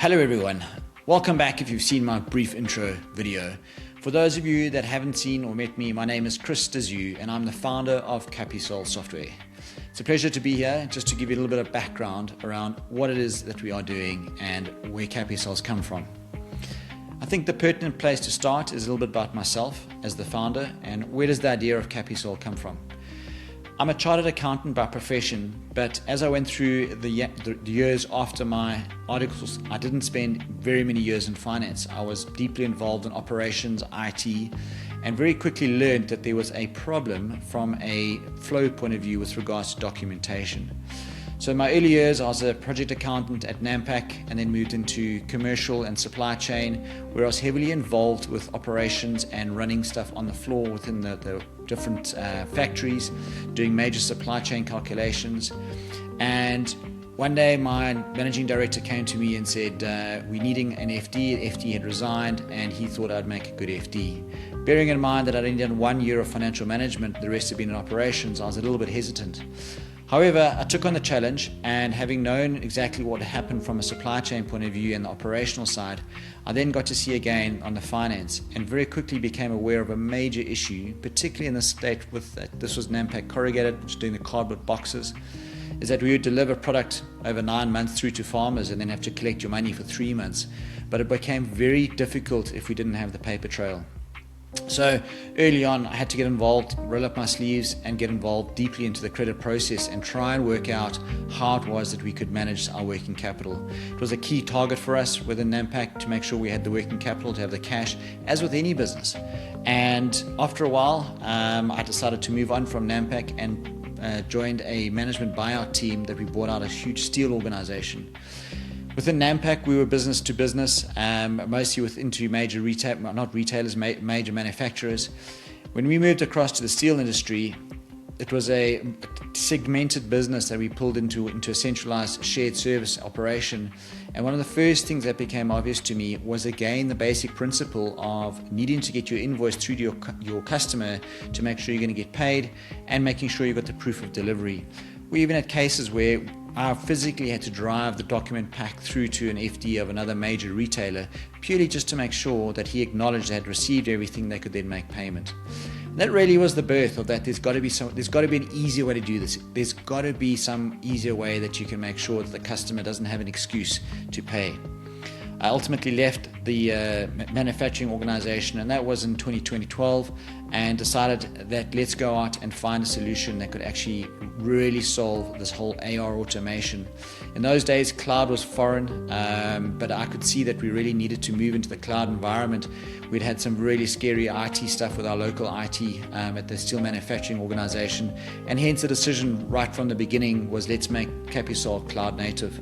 Hello everyone, welcome back if you've seen my brief intro video. For those of you that haven't seen or met me, my name is Chris de Zeeuw and I'm the founder of Capisol Software. It's a pleasure to be here just to give you a little bit of background around what it is that we are doing and where Capisol's come from. I think the pertinent place to start is a little bit about myself as the founder and where does the idea of Capisol come from. I'm a chartered accountant by profession, but as I went through the years after my articles, I didn't spend very many years in finance. I was deeply involved in operations, IT, and very quickly learned that there was a problem from a flow point of view with regards to documentation. So in my early years, I was a project accountant at Nampak and then moved into commercial and supply chain, where I was heavily involved with operations and running stuff on the floor within the different factories, doing major supply chain calculations. And one day my managing director came to me and said, we're needing an FD. FD had resigned and he thought I'd make a good FD. Bearing in mind that I'd only done 1 year of financial management, the rest had been in operations, I was a little bit hesitant. However, I took on the challenge, and having known exactly what happened from a supply chain point of view and the operational side, I then got to see again on the finance and very quickly became aware of a major issue, particularly in the state with that. This was Nampak Corrugated, which is doing the cardboard boxes, is that we would deliver product over 9 months through to farmers and then have to collect your money for 3 months. But it became very difficult if we didn't have the paper trail. So early on, I had to get involved, roll up my sleeves and get involved deeply into the credit process and try and work out how it was that we could manage our working capital. It was a key target for us within Nampak to make sure we had the working capital, to have the cash, as with any business. And after a while, I decided to move on from Nampak and joined a management buyout team that we bought out a huge steel organization. Within Nampak, we were business to business, mostly into major major manufacturers. When we moved across to the steel industry, it was a segmented business that we pulled into a centralized shared service operation. And one of the first things that became obvious to me was again the basic principle of needing to get your invoice through to your customer to make sure you're going to get paid and making sure you've got the proof of delivery. We even had cases where I physically had to drive the document pack through to an FD of another major retailer purely just to make sure that he acknowledged they had received everything they could then make payment. And that really was the birth of that. There's got to be an easier way to do this. There's got to be some easier way that you can make sure that the customer doesn't have an excuse to pay. I ultimately left the manufacturing organization, and that was in 2012, and decided that let's go out and find a solution that could actually really solve this whole AR automation. In those days, cloud was foreign, but I could see that we really needed to move into the cloud environment. We'd had some really scary IT stuff with our local IT at the steel manufacturing organization, and hence the decision right from the beginning was let's make Capisol cloud native.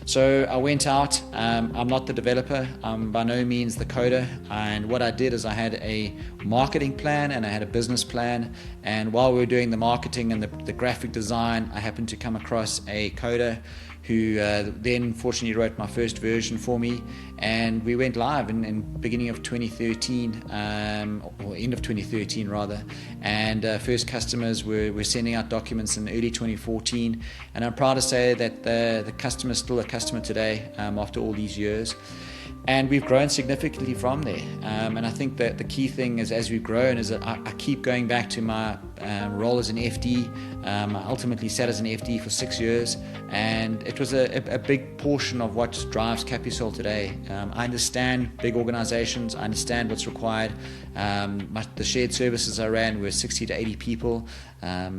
So I went out, I'm not the developer, I'm by no means the coder, and what I did is I had a marketing plan and I had a business plan, and while we were doing the marketing and the graphic design, I happened to come across a coder who then fortunately wrote my first version for me, and we went live in beginning of 2013, or end of 2013 rather, and first customers were sending out documents in early 2014, and I'm proud to say that the customer is still a customer today after all these years. And we've grown significantly from there. And I think that the key thing is as we've grown is that I keep going back to my role as an FD. I ultimately sat as an FD for 6 years, and it was a big portion of what drives Capisol today. I understand big organizations, I understand what's required. The shared services I ran were 60 to 80 people.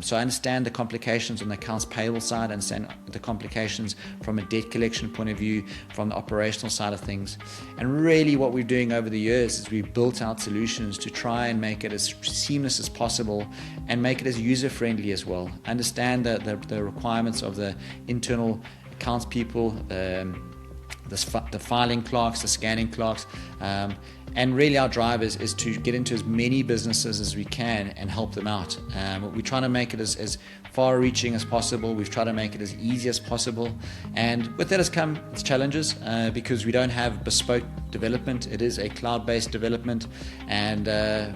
So I understand the complications on the accounts payable side, I understand the complications from a debt collection point of view, from the operational side of things. And really what we're doing over the years is we've built out solutions to try and make it as seamless as possible and make it as user-friendly as well. I understand the requirements of the internal accounts people, the filing clerks, the scanning clerks, and really our drive is to get into as many businesses as we can and help them out. We're trying to make it as far-reaching as possible. We've tried to make it as easy as possible, and with that has come its challenges because we don't have bespoke development. It is a cloud-based development, and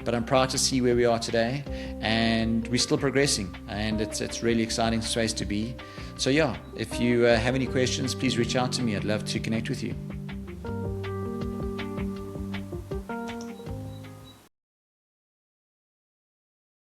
but I'm proud to see where we are today, and we're still progressing, and it's really exciting space to be. So yeah, if you have any questions, please reach out to me. I'd love to connect with you.